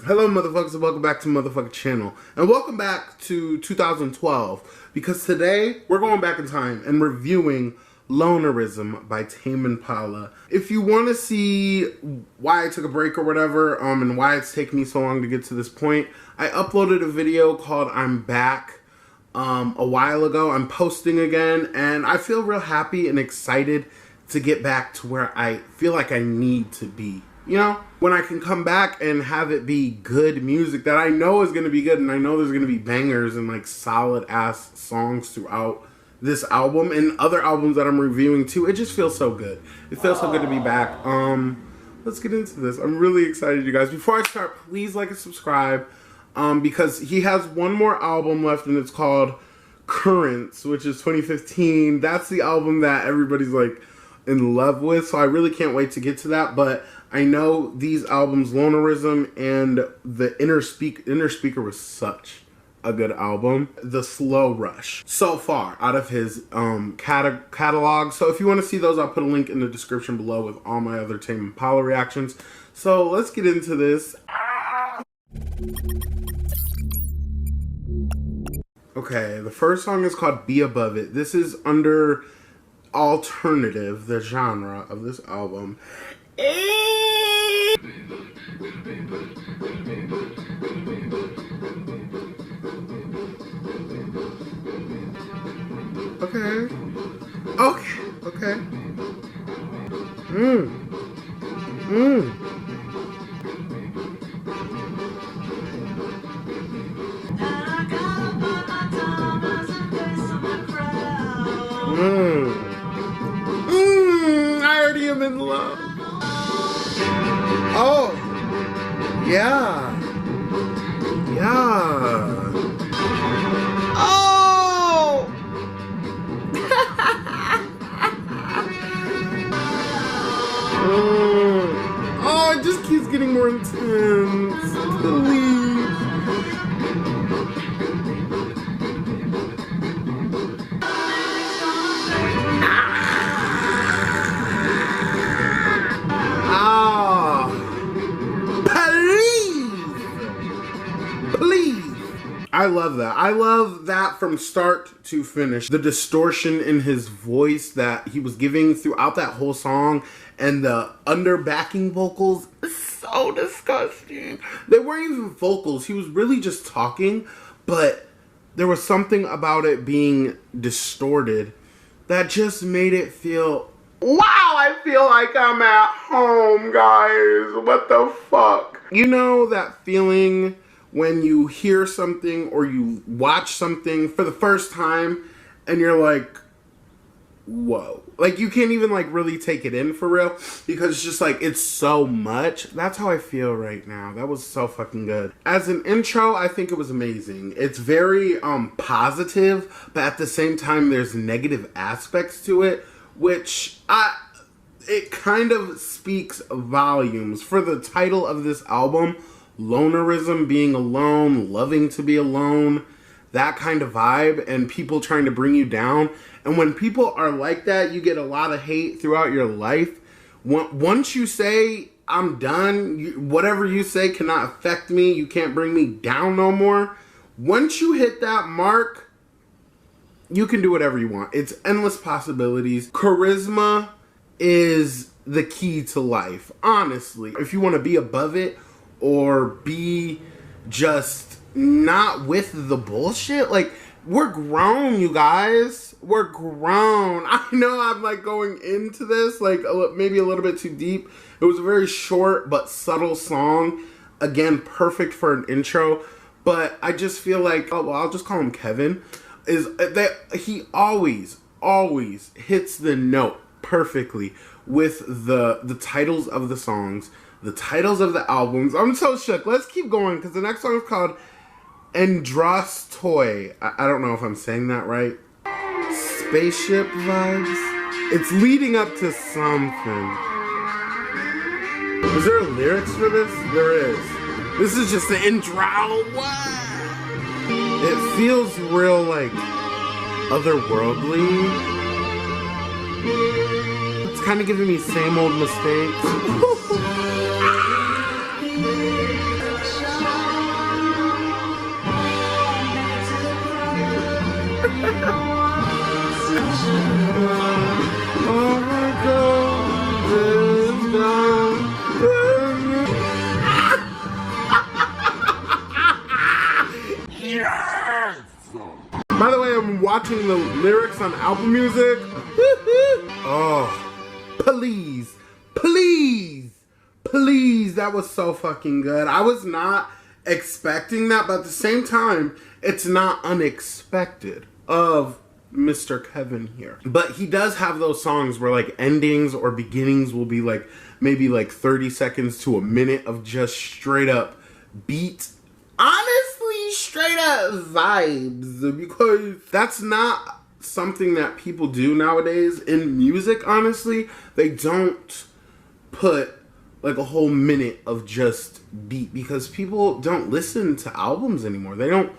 Hello motherfuckers and welcome back to motherfucking channel. And welcome back to 2012. Because today we're going back in time and reviewing LONERISM by Tame Impala. If you want to see why I took a break or whatever, and why it's taken me so long to get to this point, I uploaded a video called I'm Back a while ago. I'm posting again and I feel real happy and excited to get back to where I feel like I need to be. You know, when I can come back and have it be good music that I know is going to be good, and I know there's going to be bangers and like solid ass songs throughout this album and other albums that I'm reviewing too. It just feels so good. It feels so good to be back. Let's get into this. I'm really excited, you guys. Before I start, please like and subscribe, because he has one more album left and it's called Currents, which is 2015. That's the album that everybody's like in love with, so I really can't wait to get to that. But I know these albums, LONERISM and the Inner Speaker was such a good album. The Slow Rush so far out of his catalog. So if you want to see those, I'll put a link in the description below with all my other Tame Impala reactions. So let's get into this. Okay, the first song is called Be Above It. This is under alternative, the genre of this album. Okay. I already am in love. Oh, yeah. Oh! Oh, it just keeps getting more intense. Please. I love that. I love that from start to finish. The distortion in his voice that he was giving throughout that whole song and the under-backing vocals is so disgusting. They weren't even vocals. He was really just talking, but there was something about it being distorted that just made it feel, wow, I feel like I'm at home, guys. What the fuck? You know that feeling when you hear something or you watch something for the first time and you're like, whoa. Like you can't even like really take it in for real because it's just like, it's so much. That's how I feel right now. That was so fucking good. As an intro, I think it was amazing. It's very positive, but at the same time there's negative aspects to it, which it kind of speaks volumes for the title of this album. LONERISM, being alone, loving to be alone, that kind of vibe, and people trying to bring you down. And when people are like that, you get a lot of hate throughout your life. Once you say, I'm done, whatever you say cannot affect me, you can't bring me down no more. Once you hit that mark, you can do whatever you want. It's endless possibilities. Charisma is the key to life, honestly. If you want to be above it, or be just not with the bullshit. Like, we're grown, you guys. We're grown. I know I'm like going into this like maybe a little bit too deep. It was a very short but subtle song. Again, perfect for an intro. But I just feel like, oh, well, I'll just call him Kevin. Is that he always hits the note perfectly with the titles of the songs, the titles of the albums. I'm so shook. Let's keep going because the next song is called Endors Toi. I don't know if I'm saying that right. Spaceship vibes. It's leading up to something. Is there lyrics for this? There is. This is just the intro. What? It feels real like otherworldly. It's kind of giving me same old mistakes. By the way, I'm watching the lyrics on album music. Oh, please, please, please. That was so fucking good. I was not expecting that, but at the same time, it's not unexpected of Mr. Kevin here. But he does have those songs where like endings or beginnings will be like maybe like 30 seconds to a minute of just straight up beat. Honestly, straight up vibes, because that's not something that people do nowadays in music. Honestly, they don't put like a whole minute of just beat, because people don't listen to albums anymore. They don't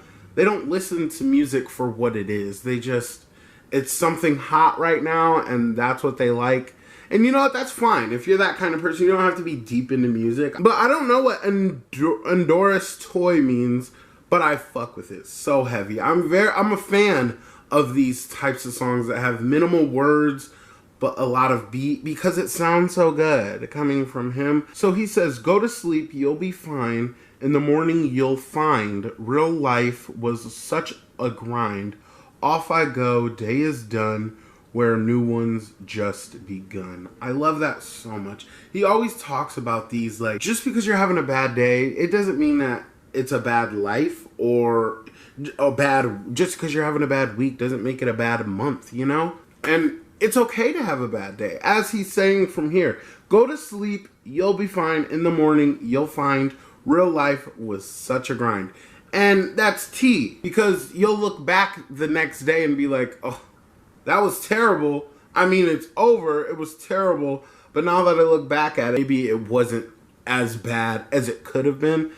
listen to music for what it is. It's something hot right now, and that's what they like. And you know what? That's fine. If you're that kind of person, you don't have to be deep into music. But I don't know what Endors Toi means, but I fuck with it. So heavy. I'm a fan of these types of songs that have minimal words, but a lot of beat, because it sounds so good coming from him. So he says, go to sleep, you'll be fine. In the morning, you'll find real life was such a grind. Off I go, day is done, where new ones just begun. I love that so much. He always talks about these, like, just because you're having a bad day, it doesn't mean that it's a bad life, or just because you're having a bad week doesn't make it a bad month, you know? And it's okay to have a bad day. As he's saying from here, go to sleep, you'll be fine. In the morning, you'll find real life was such a grind. And that's tea, because you'll look back the next day and be like, oh, that was terrible. I mean, it's over. It was terrible. But now that I look back at it, maybe it wasn't as bad as it could have been.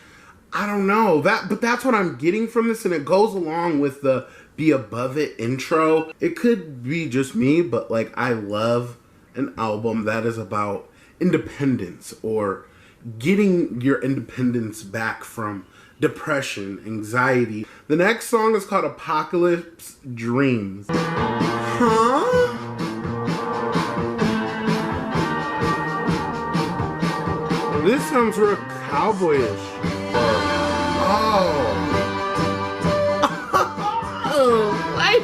I don't know. But that's what I'm getting from this, and it goes along with the Be Above It intro. It could be just me, but like, I love an album that is about independence, or getting your independence back from depression, anxiety. The next song is called Apocalypse Dreams. Huh? This sounds real cowboyish. Oh. Wait.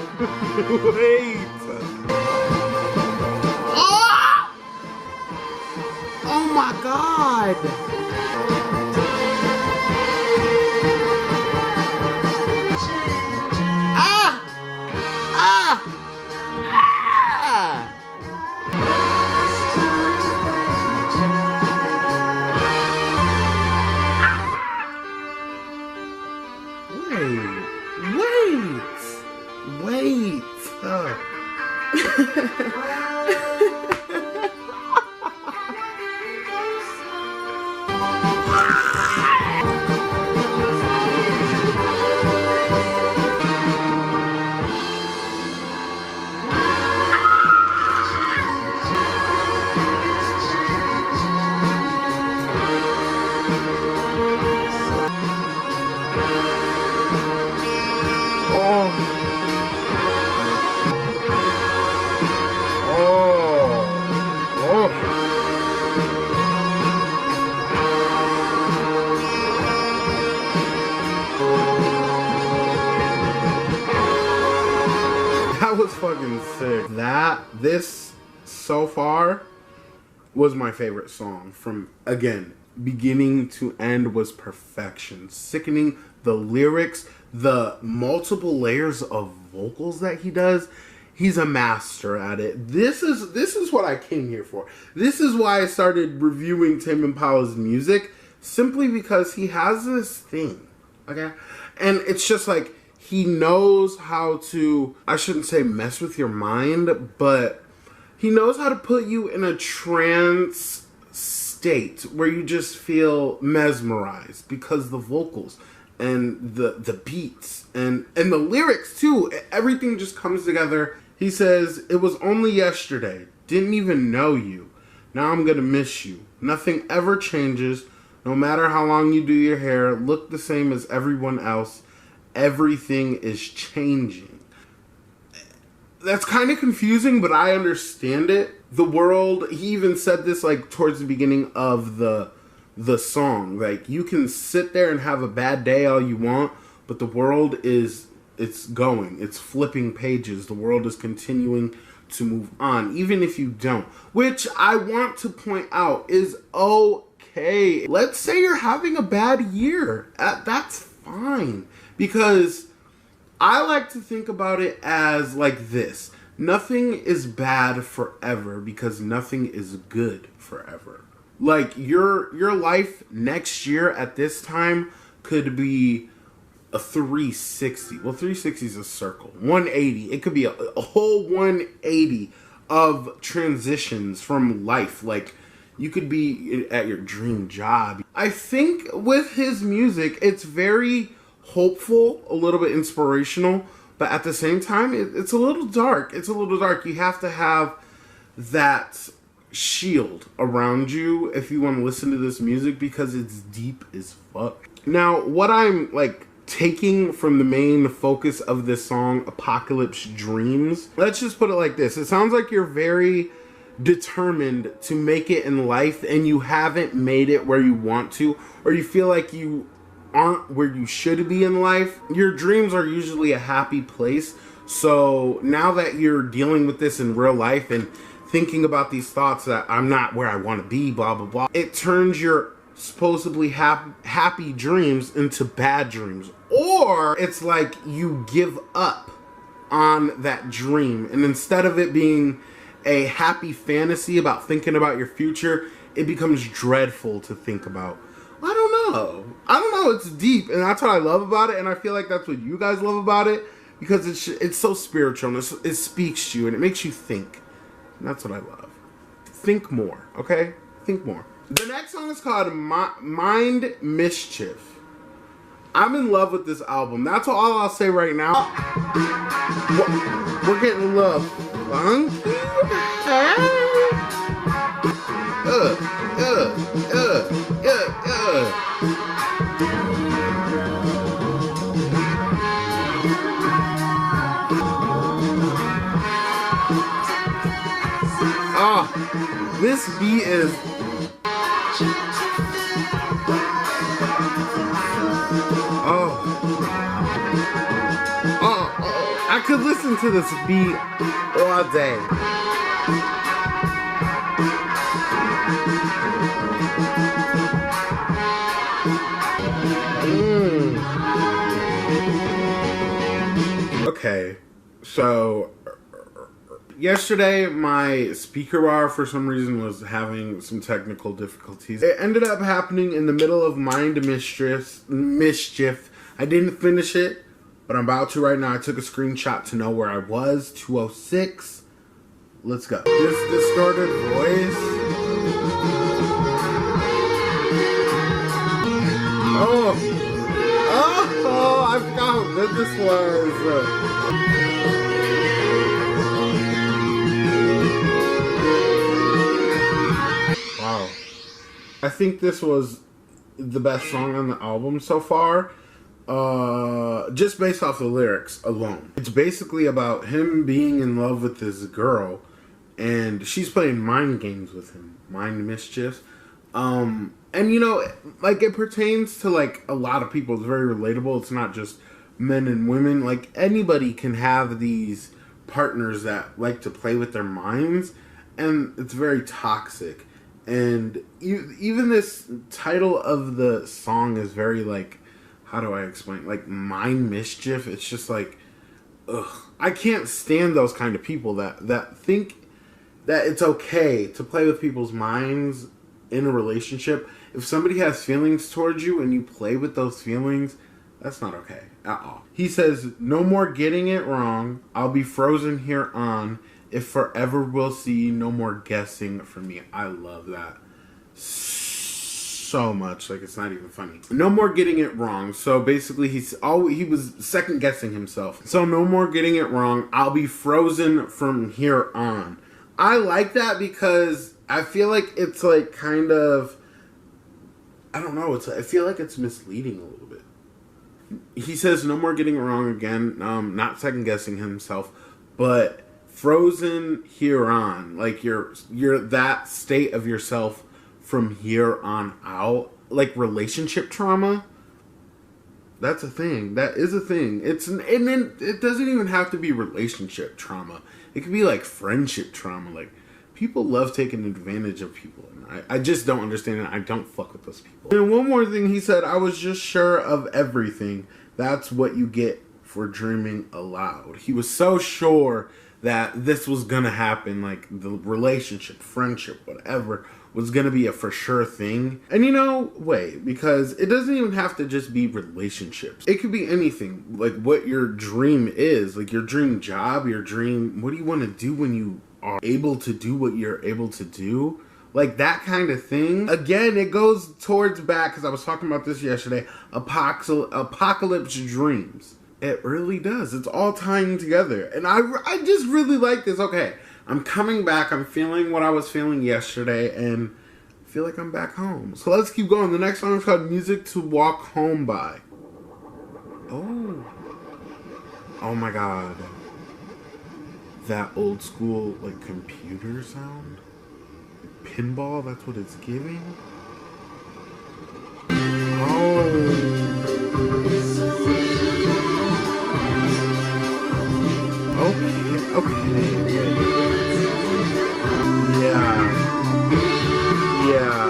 Oh my God. Wait. That was fucking sick. This so far was my favorite song. From, again, beginning to end was perfection. Sickening. The lyrics, the multiple layers of vocals that he does. He's a master at it. This is what I came here for. This is why I started reviewing Tame Impala's music, simply because he has this thing, okay? And it's just like, he knows how to, I shouldn't say mess with your mind, but he knows how to put you in a trance state where you just feel mesmerized, because the vocals and the beats and the lyrics too, everything just comes together. He says, it was only yesterday, didn't even know you, now I'm gonna miss you, nothing ever changes, no matter how long you do your hair, look the same as everyone else, everything is changing. That's kind of confusing, but I understand it. The world, he even said this like towards the beginning of the song, like, you can sit there and have a bad day all you want, but the world is it's going. It's flipping pages. The world is continuing to move on, even if you don't. Which I want to point out is okay. Let's say you're having a bad year. That's fine. Because I like to think about it as like this. Nothing is bad forever because nothing is good forever. Like your life next year at this time could be a 360. Well, 360 is a circle. 180. It could be a whole 180 of transitions from life. Like you could be at your dream job. I think with his music, it's very hopeful, a little bit inspirational, but at the same time, it's a little dark. It's a little dark. You have to have that shield around you if you want to listen to this music because it's deep as fuck. Now, what I'm like taking from the main focus of this song, Apocalypse Dreams, let's just put it like this. It sounds like you're very determined to make it in life and you haven't made it where you want to, or you feel like you aren't where you should be in life. Your dreams are usually a happy place. So now that you're dealing with this in real life and thinking about these thoughts that I'm not where I want to be, blah, blah, blah, it turns your supposedly happy dreams into bad dreams. Or it's like you give up on that dream, and instead of it being a happy fantasy about thinking about your future, it becomes dreadful to think about. I don't know. It's deep, and that's what I love about it, and I feel like that's what you guys love about it, because it's so spiritual, and it speaks to you, and it makes you think. And that's what I love. Think more, okay? Think more. The next song is called Mind Mischief. I'm in love with this album. That's all I'll say right now. We're getting a little funky. This beat is... I could listen to this beat all day. Okay, so yesterday my speaker bar for some reason was having some technical difficulties. It ended up happening in the middle of Mind Mischief. I didn't finish it, but I'm about to right now. I took a screenshot to know where I was. 206. Let's go. This distorted voice. Oh, I forgot how good this was. Wow. I think this was the best song on the album so far. Just based off the lyrics alone. It's basically about him being in love with this girl, and she's playing mind games with him. Mind Mischief. And you know, like, it pertains to like a lot of people. It's very relatable. It's not just men and women. Like, anybody can have these partners that like to play with their minds, and it's very toxic. And even this title of the song is very like, how do I explain? Like, Mind Mischief. It's just like, ugh. I can't stand those kind of people that think that it's okay to play with people's minds in a relationship. If somebody has feelings towards you and you play with those feelings, that's not okay at all. He says, no more getting it wrong. I'll be frozen here on. If forever we'll see, no more guessing for me. I love that so much. Like, it's not even funny. No more getting it wrong. So basically he was second guessing himself. So no more getting it wrong. I'll be frozen from here on. I like that because I feel like it's like kind of, I don't know. I feel like it's misleading a little bit. He says no more getting it wrong again. Not second guessing himself, but frozen here on. Like, you're that state of yourself from here on out. Like relationship trauma. That's a thing. That is a thing. And then it doesn't even have to be relationship trauma. It could be like friendship trauma. Like, people love taking advantage of people. And I just don't understand it. I don't fuck with those people. And one more thing he said, I was just sure of everything. That's what you get for dreaming aloud. He was so sure that this was gonna happen. Like, the relationship, friendship, whatever, was gonna be a for sure thing. And you know, wait, because it doesn't even have to just be relationships. It could be anything, like what your dream is, like your dream job, your dream, what do you want to do when you are able to do what you're able to do? Like that kind of thing. Again, it goes towards back, because I was talking about this yesterday, apocalypse dreams. It really does. It's all tying together. And I just really like this. Okay, I'm coming back. I'm feeling what I was feeling yesterday, and I feel like I'm back home. So let's keep going. The next song is called Music to Walk Home By. Oh. Oh my god. That old school, like, computer sound? Pinball, that's what it's giving? Oh. Okay. Yeah. That. Yeah.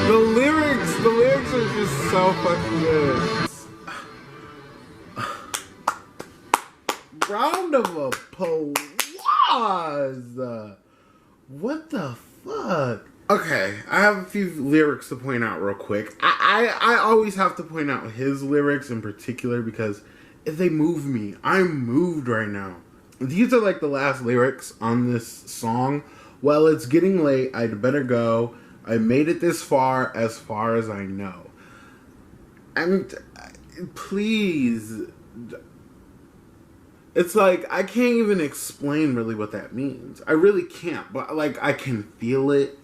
The lyrics are just so fucking good. Round of applause. What the fuck? Okay, I have a few lyrics to point out real quick. I always have to point out his lyrics in particular because they move me. I'm moved right now. These are like the last lyrics on this song. Well, it's getting late. I'd better go. I made it this far as I know. And please. It's like, I can't even explain really what that means. I really can't. But like, I can feel it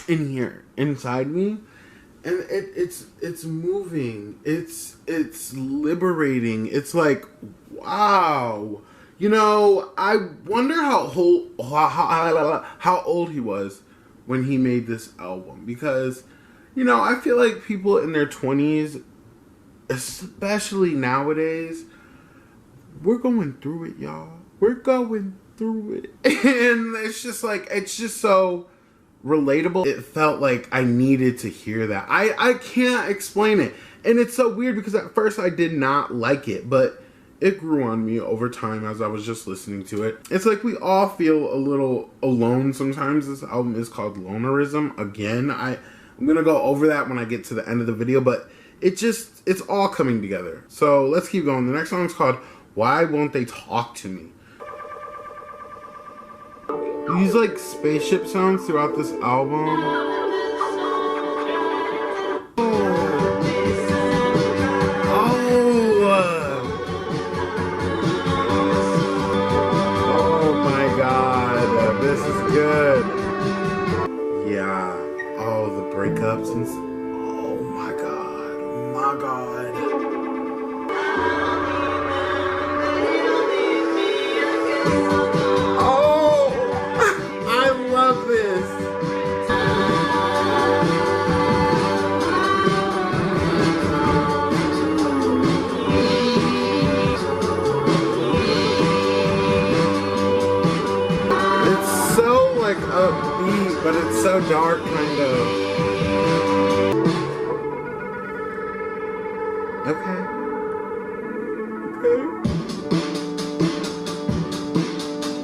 in here, inside me, and it's moving. It's liberating. It's like, wow. You know, I wonder how old he was when he made this album, because, you know, I feel like people in their 20s, especially nowadays, we're going through it, y'all. We're going through it, and it's just like, it's just so relatable. It felt like I needed to hear that. I can't explain it. And it's so weird because at first I did not like it, but it grew on me over time as I was just listening to it. It's like we all feel a little alone sometimes. This album is called LONERISM. Again, I'm gonna go over that when I get to the end of the video, but it's all coming together. So let's keep going. The next song is called Why Won't They Talk to Me? These like spaceship sounds throughout this album. Oh my god, this is good. Yeah. Oh, the breakups and oh my god. Oh my god. Upbeat, but it's so dark, kind of. Okay.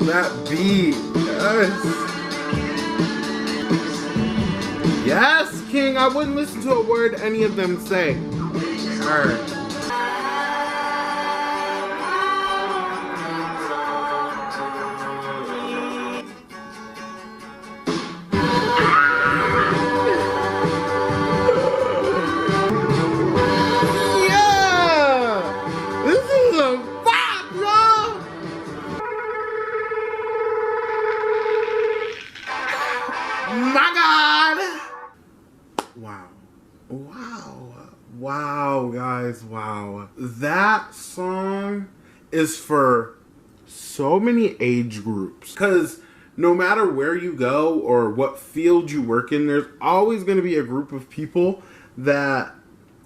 That beat, yes. Yes, King. I wouldn't listen to a word any of them say. Alright. is for so many age groups. Because no matter where you go or what field you work in, there's always going to be a group of people that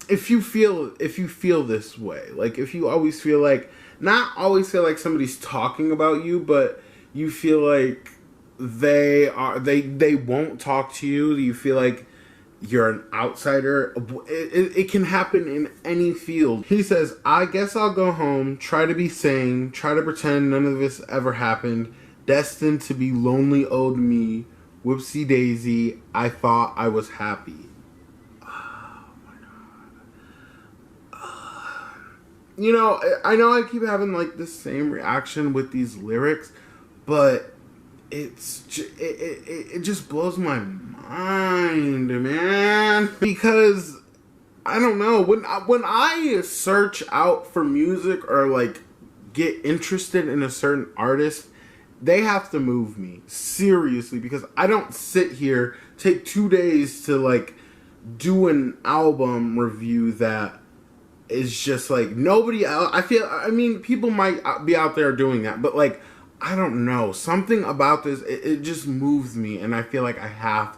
if you feel this way, like if you always feel like, not always feel like somebody's talking about you, but you feel like they won't talk to you, you feel like you're an outsider, it can happen in any field. He says, I guess I'll go home, try to be sane, try to pretend none of this ever happened, destined to be lonely old me, whoopsie daisy, I thought I was happy. Oh my god. You know I keep having like the same reaction with these lyrics, but it just blows my mind, man. Because I don't know, when I search out for music or like get interested in a certain artist, they have to move me seriously, because I don't sit here, take 2 days to like do an album review that is just like nobody else. I mean people might be out there doing that, but like I don't know, something about this, it just moves me, and I feel like I have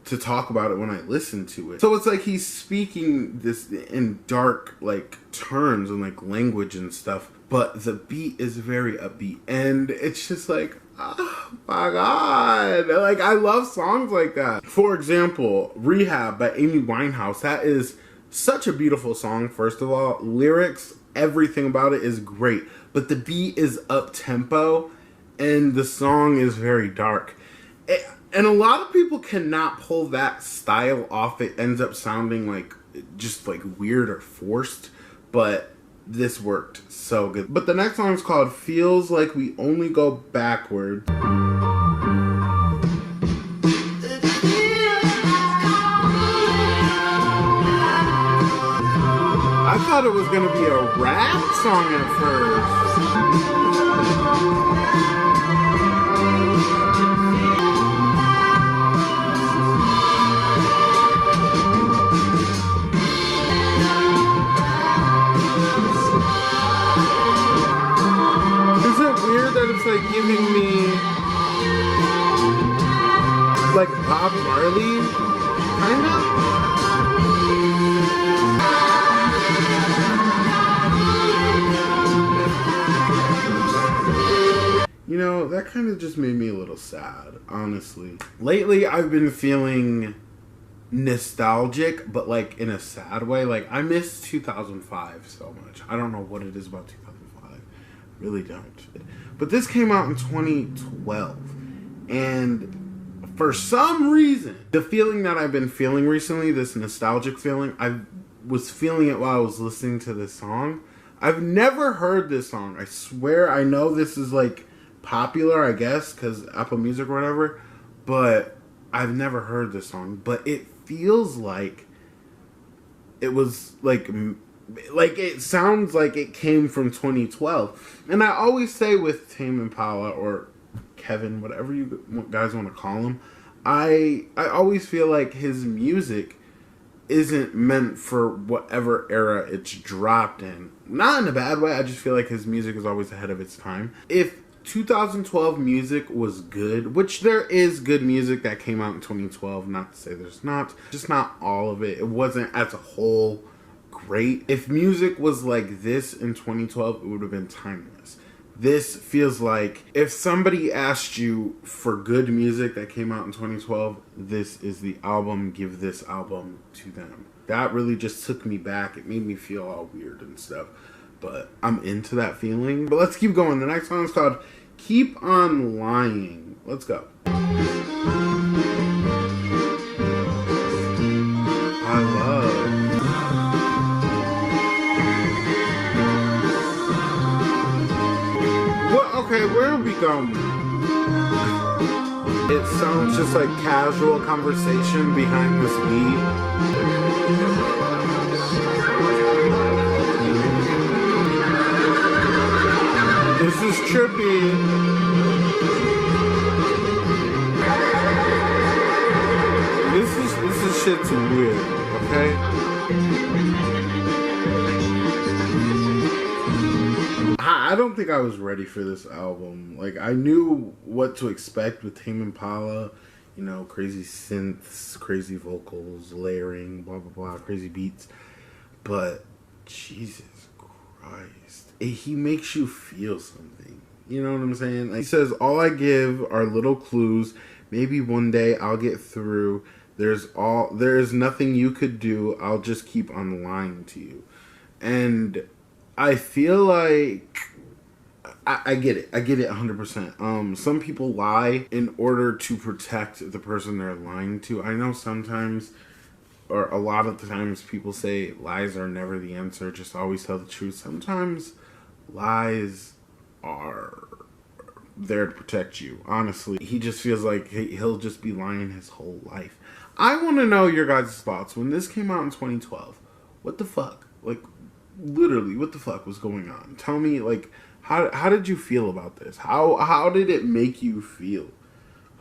to talk about it when I listen to it. So it's like he's speaking this in dark like terms and like language and stuff, but the beat is very upbeat, and it's just like, oh my god, like I love songs like that. For example, Rehab by Amy Winehouse, that is such a beautiful song. First of all, lyrics, everything about it is great, but the beat is up tempo and the song is very dark. And a lot of people cannot pull that style off. It ends up sounding like just like weird or forced, but this worked so good. But the next song is called Feels Like We Only Go Backward. I thought it was gonna be a rap song at first. It's like giving me like Bob Marley, kind of. You know, that kind of just made me a little sad, honestly. Lately, I've been feeling nostalgic, but like in a sad way. Like I miss 2005 so much. I don't know what it is about 2005. Really don't. But this came out in 2012, and for some reason, the feeling that I've been feeling recently, this nostalgic feeling, I was feeling it while I was listening to this song. I've never heard this song. I swear, I know this is like popular, I guess, because Apple Music or whatever, but I've never heard this song. But it feels like it was like it sounds like it came from 2012. And I always say with Tame Impala or Kevin, whatever you guys want to call him, I always feel like his music isn't meant for whatever era it's dropped in. Not in a bad way, I just feel like his music is always ahead of its time. If 2012 music was good, which there is good music that came out in 2012, not to say there's not, just not all of it. It wasn't as a whole great. If music was like this in 2012, it would have been timeless. This feels like if somebody asked you for good music that came out in 2012, this is the album, give this album to them. That really just took me back. It made me feel all weird and stuff. But I'm into that feeling. But let's keep going. The next song is called Keep On Lying. Let's go. I love. Okay, where are we going? It sounds just like casual conversation behind this beat. This is trippy. This is shit's weird, okay? I I don't think I was ready for this album. Like, I knew what to expect with Tame Impala. You know, crazy synths, crazy vocals, layering, blah, blah, blah, crazy beats. But, Jesus Christ. He makes you feel something. You know what I'm saying? Like, he says, all I give are little clues. Maybe one day I'll get through. There is nothing you could do. I'll just keep on lying to you. And I feel like I get it. I get it 100%. Some people lie in order to protect the person they're lying to. I know sometimes, or a lot of the times, people say lies are never the answer. Just always tell the truth. Sometimes lies are there to protect you. Honestly, he just feels like he'll just be lying his whole life. I want to know your guys' thoughts. When this came out in 2012, what the fuck? Like, literally, what the fuck was going on? Tell me, like, how did you feel about this? How did it make you feel?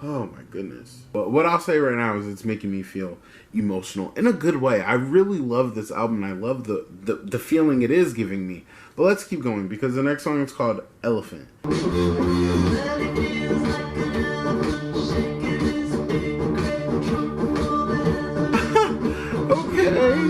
Oh my goodness. But what I'll say right now is it's making me feel emotional in a good way. I really love this album. I love the feeling it is giving me. But let's keep going because the next song is called Elephant. Okay.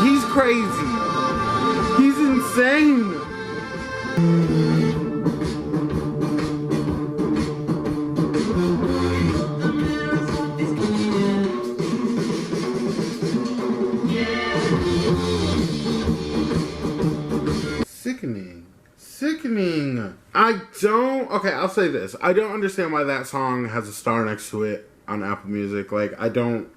He's crazy. He's insane. Sickening. Okay, I'll say this. I don't understand why that song has a star next to it on Apple Music. Like, I don't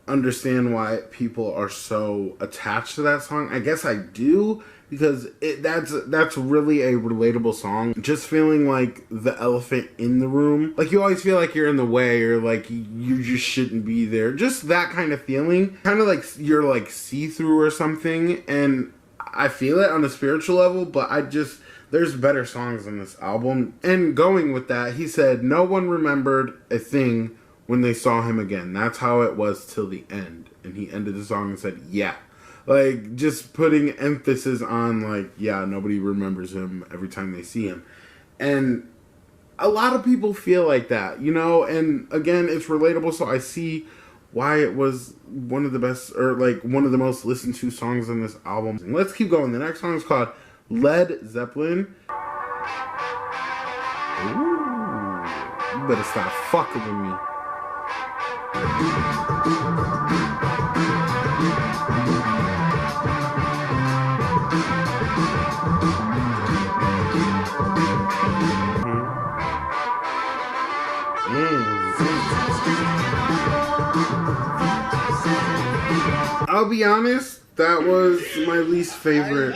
understand why people are so attached to that song. I guess I do, because that's really a relatable song. Just feeling like the elephant in the room. Like, you always feel like you're in the way, or like you just shouldn't be there. Just that kind of feeling. Kind of like you're like see-through or something. And I feel it on a spiritual level, but there's better songs on this album. And going with that, he said, no one remembered a thing when they saw him again. That's how it was till the end. And he ended the song and said, yeah. Like, just putting emphasis on, like, yeah, nobody remembers him every time they see him. And a lot of people feel like that, you know? And again, it's relatable, so I see why it was one of the best, or like one of the most listened to songs on this album. And let's keep going. The next song is called Led Zeppelin. Ooh, you better stop fucking with me. I'll be honest, that was my least favorite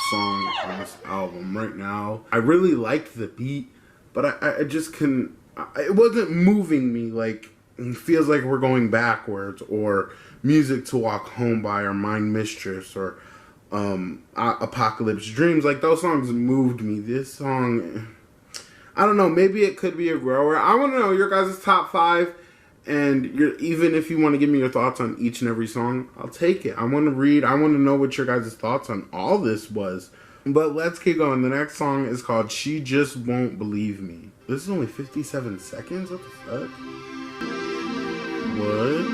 song on this album right now. I really liked the beat, but I just couldn't, it wasn't moving me. Like, it feels like we're going backwards, or Music to Walk Home by, or Mind Mistress, or Apocalypse Dreams. Like, those songs moved me. This song, I don't know, maybe it could be a grower. I want to know your guys' top 5, and even if you want to give me your thoughts on each and every song, I'll take it. I want to know what your guys' thoughts on all this was. But let's keep going. The next song is called She Just Won't Believe Me. This is only 57 seconds? What the fuck? What?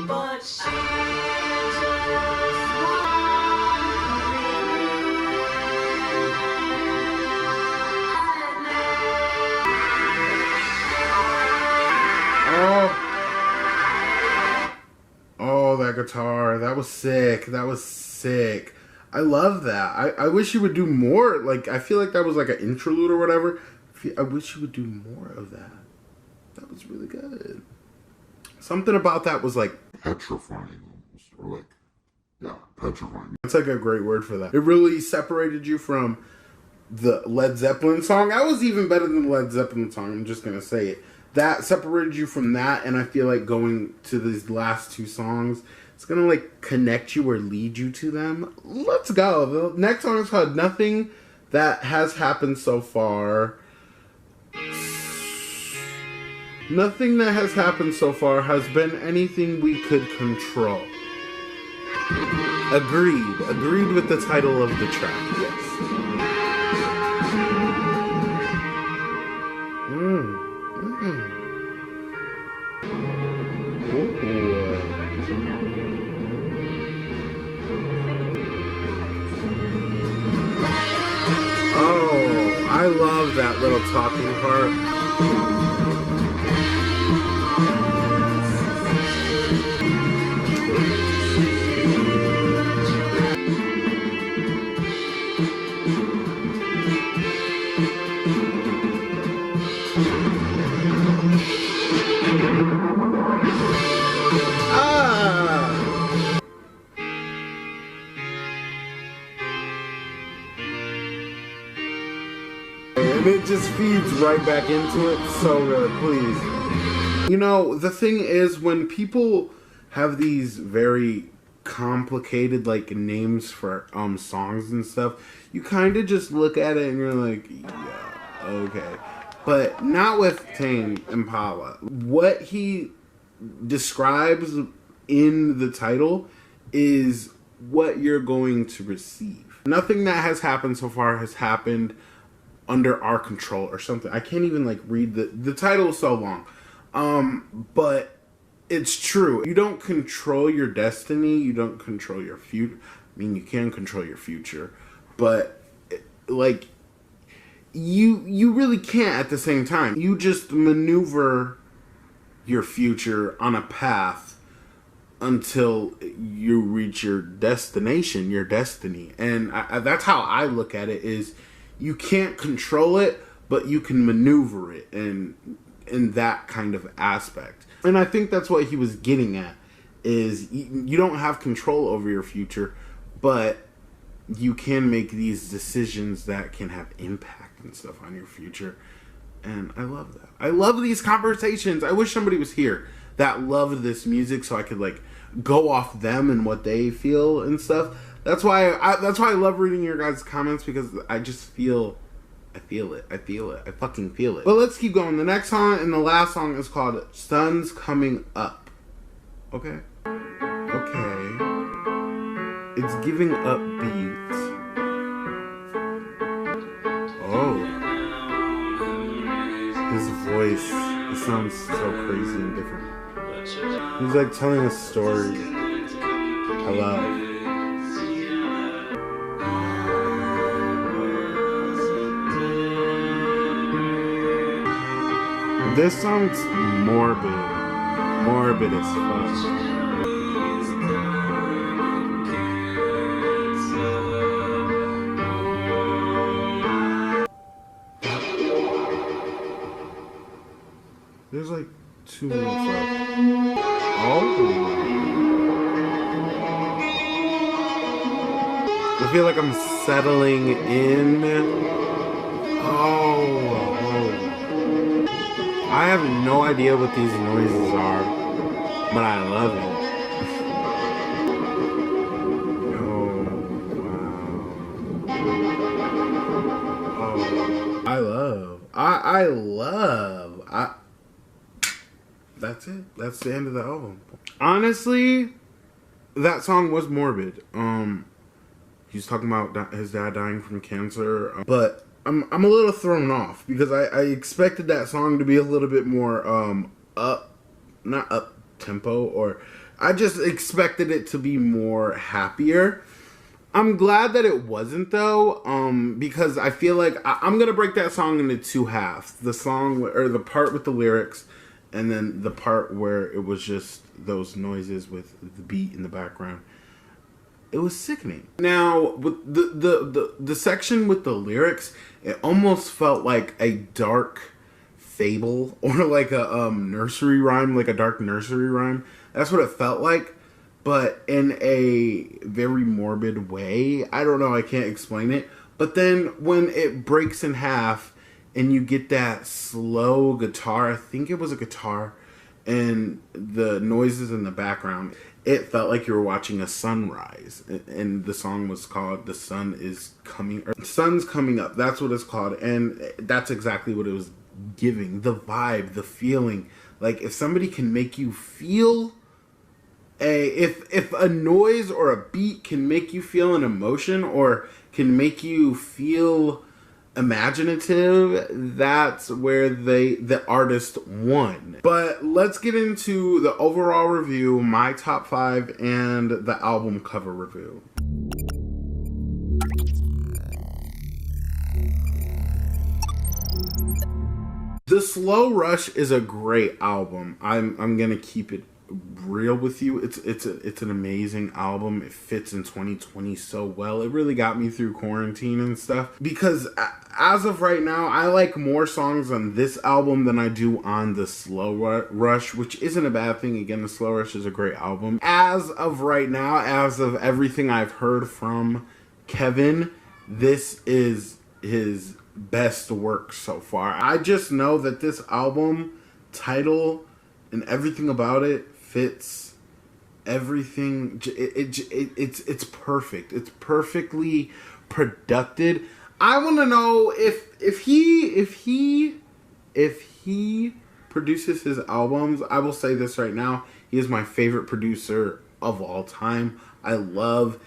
But she Oh, that guitar. That was sick. That was sick. I love that. I wish you would do more. Like, I feel like that was like an interlude or whatever. I wish you would do more of that. That was really good. Something about that was like petrifying almost. Or like, yeah, petrifying. That's like a great word for that. It really separated you from the Led Zeppelin song. That was even better than the Led Zeppelin song. I'm just going to say it. that separated you from that, and I feel like going to these last two songs, it's gonna like connect you or lead you to them. Let's go. The next song is called Nothing That Has Happened So Far. Nothing that has happened so far has been anything we could control. Agreed. Agreed with the title of the track, yes. Oh, I love that little talking part. And it just feeds right back into it. So good, please. You know, the thing is, when people have these very complicated like names for songs and stuff, you kind of just look at it and you're like, yeah, okay. But not with Tame Impala. What he describes in the title is what you're going to receive. Nothing that has happened so far has happened under our control or something. I can't even like read the title is so long. But it's true. You don't control your destiny. You don't control your future. I mean, you can control your future, but like you really can't at the same time. You just maneuver your future on a path until you reach your destination, your destiny. And that's how I look at it, is you can't control it, but you can maneuver it in that kind of aspect. And I think that's what he was getting at, is you don't have control over your future, but you can make these decisions that can have impact and stuff on your future. And I love that. I love these conversations. I wish somebody was here that loved this music so I could like go off them and what they feel and stuff. That's why I love reading your guys' comments, because I just feel I feel it. I fucking feel it. But let's keep going. The next song and the last song is called Sun's Coming Up. Okay. It's giving upbeat. Oh. His voice, it sounds so crazy and different. He's like telling a story. I love. This song's morbid as fuck. There's like 2 minutes left. Oh. I feel like I'm settling in. Oh. I have no idea what these noises are, but I love it. Oh, wow. Oh, I love. That's it. That's the end of the album. Honestly, that song was morbid. He's talking about his dad dying from cancer, but I'm a little thrown off because I expected that song to be a little bit more not up tempo, or I just expected it to be more happier. I'm glad that it wasn't though, because I feel like I'm gonna break that song into 2 halves: the song or the part with the lyrics, and then the part where it was just those noises with the beat in the background. It was sickening. Now, with the section with the lyrics, it almost felt like a dark fable, or like a nursery rhyme, like a dark nursery rhyme. That's what it felt like, but in a very morbid way. I don't know, I can't explain it. But then when it breaks in half, and you get that slow guitar. I think it was a guitar, and the noises in the background. It felt like you were watching a sunrise, and the song was called "The Sun Is Coming," or "Sun's Coming Up." That's what it's called, and that's exactly what it was giving. The vibe, the feeling. Like, if somebody can make you feel if a noise or a beat can make you feel an emotion or can make you feel imaginative, that's where the artist won. But let's get into the overall review, my top 5, and the album cover review. The Slow Rush is a great album. I'm gonna keep it real with you. It's an amazing album. It fits in 2020 so well. It really got me through quarantine and stuff, because as of right now, I like more songs on this album than I do on the Slow Rush, which isn't a bad thing. Again, the Slow Rush is a great album. As of right now, as of everything I've heard from Kevin, this is his best work so far. I just know that this album title and everything about it fits everything. It's perfect. It's perfectly produced. I want to know if he produces his albums. I will say this right now: he is my favorite producer of all time. I love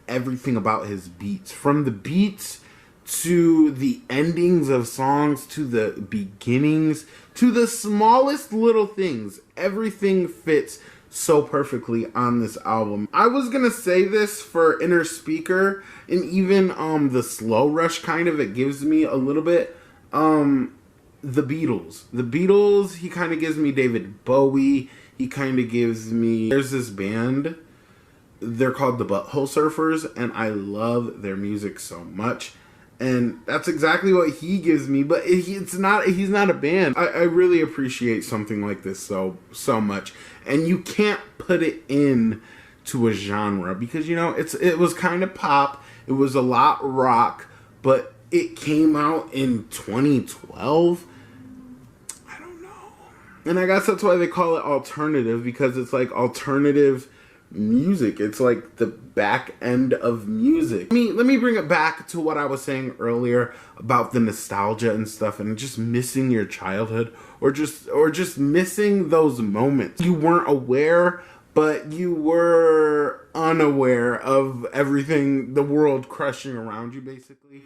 everything about his beats, from the beats to the endings of songs, to the beginnings, to the smallest little things. Everything fits so perfectly on this album. I was gonna say this for Inner Speaker, and even the Slow Rush, kind of, it gives me a little bit the Beatles. He kind of gives me David Bowie. He kind of gives me, there's this band, they're called the Butthole Surfers, and I love their music so much. And that's exactly what he gives me, but he's not a band. I really appreciate something like this so much. And you can't put it in to a genre, because, you know, it was kind of pop, it was a lot rock, but it came out in 2012. I don't know. And I guess that's why they call it alternative, because it's like alternative music. It's like the back end of music. Let me bring it back to what I was saying earlier about the nostalgia and stuff, and just missing your childhood, or just missing those moments. You weren't aware, but you were unaware of everything, the world crushing around you, basically.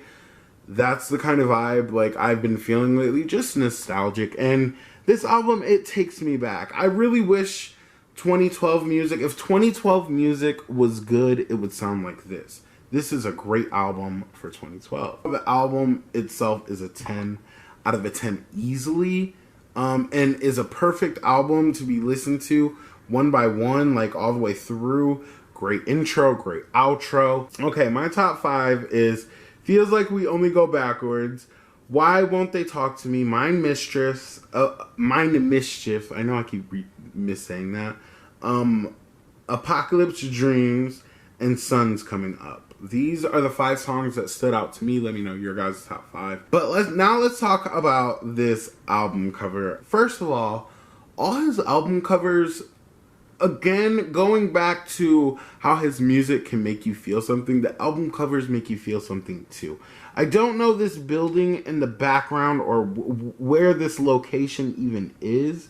That's the kind of vibe like I've been feeling lately, just nostalgic. And this album, it takes me back. I really wish 2012 music, if 2012 music was good, it would sound like this. This is a great album for 2012. The album itself is a 10 out of a 10 easily, and is a perfect album to be listened to one by one, like all the way through. Great intro, great outro. Okay, my top 5 is Feels Like We Only Go Backwards, Why Won't They Talk to Me, Mind Mischief. I know I keep missaying that. Apocalypse Dreams, and Sun's Coming Up. These are the 5 songs that stood out to me. Let me know your guys' top 5. But let's talk about this album cover. First of all his album covers, again, going back to how his music can make you feel something, the album covers make you feel something too. I don't know this building in the background or where this location even is,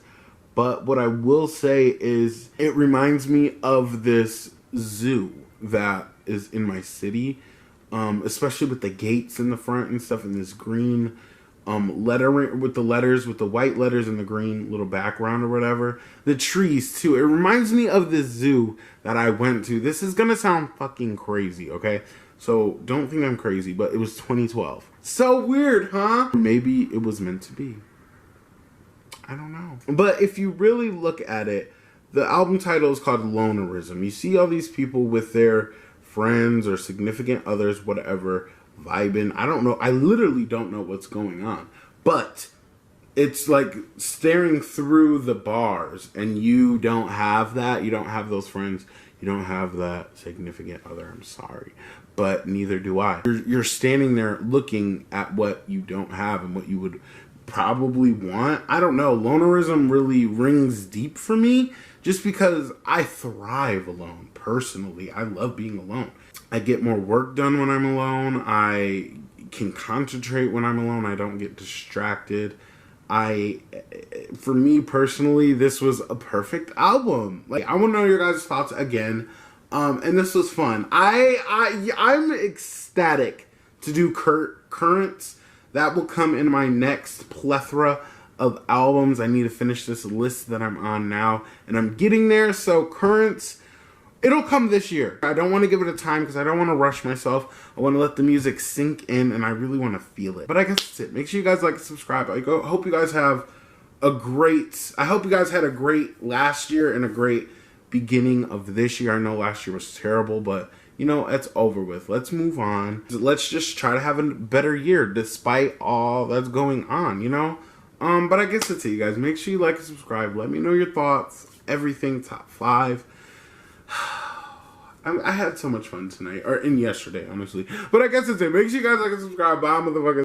but what I will say is it reminds me of this zoo that is in my city, especially with the gates in the front and stuff, and this green lettering with the letters, with the white letters and the green little background or whatever. The trees too. It reminds me of this zoo that I went to. This is gonna sound fucking crazy, okay? So don't think I'm crazy, but it was 2012. So weird, huh? Maybe it was meant to be. I don't know. But if you really look at it, the album title is called Lonerism. You see all these people with their friends or significant others, whatever, vibing. I don't know. I literally don't know what's going on. But it's like staring through the bars, and you don't have that. You don't have those friends. You don't have that significant other. I'm sorry, but neither do I. You're standing there looking at what you don't have and what you would probably want. I don't know. Lonerism really rings deep for me just because I thrive alone. Personally, I love being alone. I get more work done when I'm alone. I can concentrate when I'm alone. I don't get distracted. For me personally, this was a perfect album. Like, I want to know your guys' thoughts again. And this was fun. I'm ecstatic to do Currents. That will come in my next plethora of albums. I need to finish this list that I'm on now, and I'm getting there. So Currents, it'll come this year. I don't want to give it a time because I don't want to rush myself. I want to let the music sink in, and I really want to feel it. But I guess that's it. Make sure you guys like and subscribe. I hope you guys have I hope you guys had a great last year and a great beginning of this year. I know last year was terrible, but you know, it's over with. Let's move on. Let's just try to have a better year despite all that's going on, you know? But I guess that's it, you guys. Make sure you like and subscribe. Let me know your thoughts. Everything top 5. I had so much fun tonight, and yesterday, honestly. But I guess that's it. Make sure you guys like and subscribe. Bye, motherfuckers.